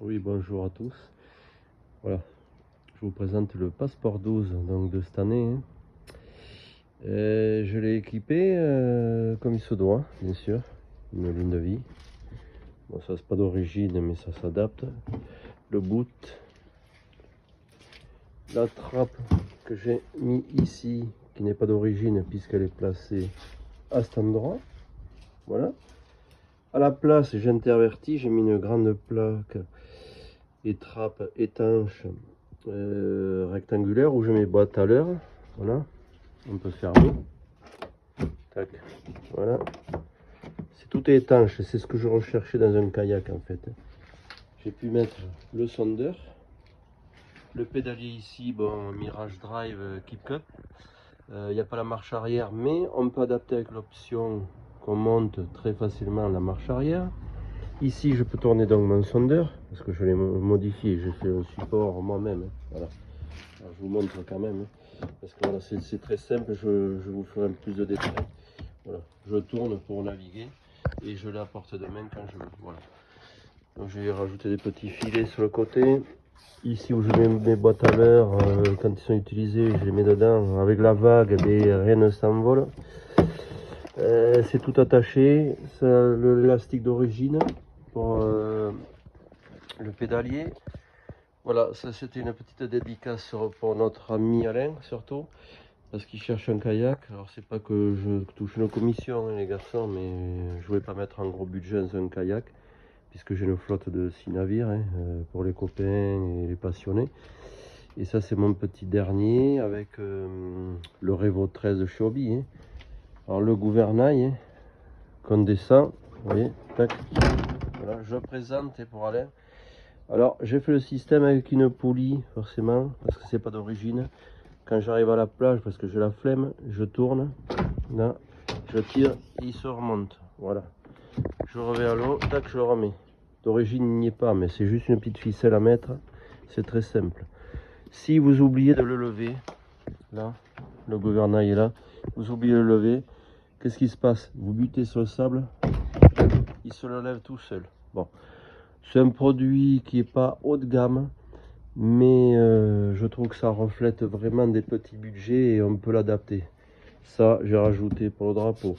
Oui, bonjour à tous. Voilà, je vous présente le Passeport 12 donc de cette année. Je l'ai équipé comme il se doit, bien sûr, une ligne de vie. Bon, ça c'est pas d'origine, mais ça s'adapte. Le boot, la trappe que j'ai mis ici, qui n'est pas d'origine puisqu'elle est placée à cet endroit. Voilà. À la place, j'ai interverti, j'ai mis une grande plaque et trappe étanche rectangulaire où je mets boîte à l'heure. Voilà, on peut fermer. Tac. Voilà, c'est tout est étanche, c'est ce que je recherchais dans un kayak en fait. J'ai pu mettre le sondeur, le pédalier ici, bon, Mirage Drive Keep Cup. Il n'y a pas la marche arrière, mais on peut adapter avec l'option qu'on monte très facilement la marche arrière. Ici, je peux tourner donc mon sondeur parce que je l'ai modifié, j'ai fait un support moi-même. Voilà. Alors, je vous montre quand même parce que voilà, c'est très simple. Je vous ferai un peu plus de détails. Voilà, je tourne pour naviguer et je l'ai à portée de main quand je veux. Voilà. Donc, je vais rajouter des petits filets sur le côté. Ici où je mets mes boîtes à l'heure, quand ils sont utilisés, je les mets dedans. Avec la vague, rien ne s'envole. C'est tout attaché. C'est l'élastique d'origine pour le pédalier. Voilà, ça c'était une petite dédicace pour notre ami Alain surtout, parce qu'il cherche un kayak. Alors c'est pas que je touche une commission hein, les garçons, mais je voulais pas mettre un gros budget dans un kayak, puisque j'ai une flotte de 6 navires hein, pour les copains et les passionnés. Et ça c'est mon petit dernier avec le Revo 13 de Shobi. Hein. Alors le gouvernail hein, qu'on descend, vous voyez, tac. Voilà, je présente pour Alain. Alors j'ai fait le système avec une poulie forcément parce que c'est pas d'origine. Quand j'arrive à la plage parce que j'ai la flemme, je tourne, là, je tire et il se remonte. Voilà. Je reviens à l'eau, tac, je le remets. D'origine il n'y est pas, mais c'est juste une petite ficelle à mettre. C'est très simple. Si vous oubliez de le lever, là, le gouvernail est là, vous oubliez de le lever, qu'est-ce qui se passe? Vous butez sur le sable, il se le lève tout seul. Bon. C'est un produit qui n'est pas haut de gamme, mais je trouve que ça reflète vraiment des petits budgets et on peut l'adapter. Ça, j'ai rajouté pour le drapeau.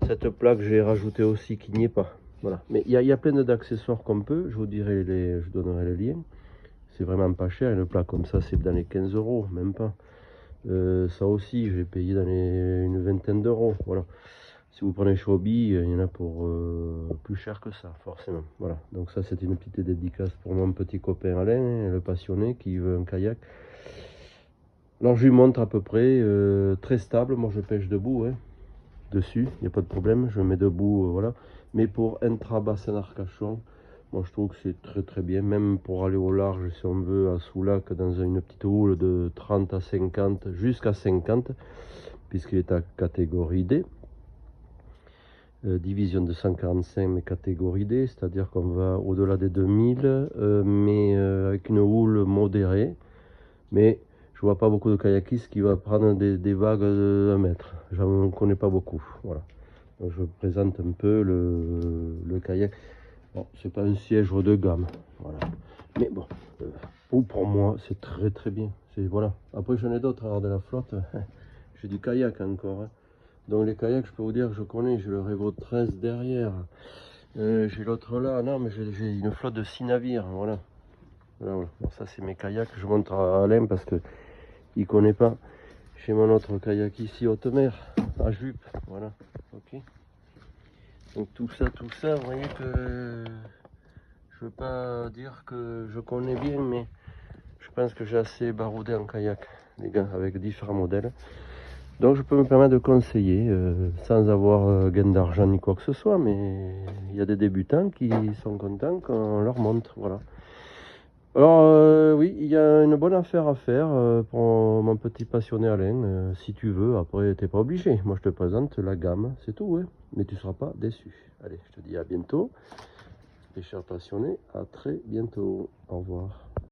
Cette plaque, j'ai rajouté aussi qui n'y est pas. Voilà. Mais il y a plein d'accessoires qu'on peut. Je vous dirai je donnerai les liens. C'est vraiment pas cher. Une plaque comme ça, c'est dans les 15 €, même pas. Ça aussi, j'ai payé dans une vingtaine d'euros. Voilà. Si vous prenez Shobi, il y en a pour plus cher que ça, forcément. Voilà, donc ça c'était une petite dédicace pour mon petit copain Alain, le passionné qui veut un kayak. Alors je lui montre à peu près, très stable, moi je pêche debout, hein, dessus, il n'y a pas de problème, je me mets debout, voilà. Mais pour intra-bassin d'Arcachon, moi je trouve que c'est très très bien, même pour aller au large si on veut, à Soulac, dans une petite houle de 30 à 50, jusqu'à 50, puisqu'il est à catégorie D. Division de 145 mais catégorie D, c'est-à-dire qu'on va au-delà des 2000, mais avec une houle modérée. Mais je vois pas beaucoup de kayakistes qui vont prendre des vagues de 1 mètre. J'en connais pas beaucoup. Voilà. Donc je présente un peu le kayak. Bon, c'est pas un siège haut de gamme. Voilà. Mais bon, pour moi, c'est très très bien. Voilà. Après, j'en ai d'autres alors de la flotte. J'ai du kayak encore. Hein. Donc les kayaks, je peux vous dire que je connais, j'ai le Revo 13 derrière, j'ai l'autre là, non mais j'ai une flotte de 6 navires, voilà. Voilà. Bon, ça c'est mes kayaks, je montre à Alain parce que il connaît pas. J'ai mon autre kayak ici, haute mer, à jupe, voilà, ok. Donc tout ça, vous voyez que je veux pas dire que je connais bien, mais je pense que j'ai assez baroudé en kayak, les gars, avec différents modèles. Donc je peux me permettre de conseiller sans avoir gain d'argent ni quoi que ce soit, mais il y a des débutants qui sont contents qu'on leur montre, voilà. Alors oui, il y a une bonne affaire à faire pour mon petit passionné Alain, si tu veux, après t'es pas obligé, moi je te présente la gamme, c'est tout, hein. Mais tu seras pas déçu. Allez, je te dis à bientôt, mes chers passionnés, à très bientôt, au revoir.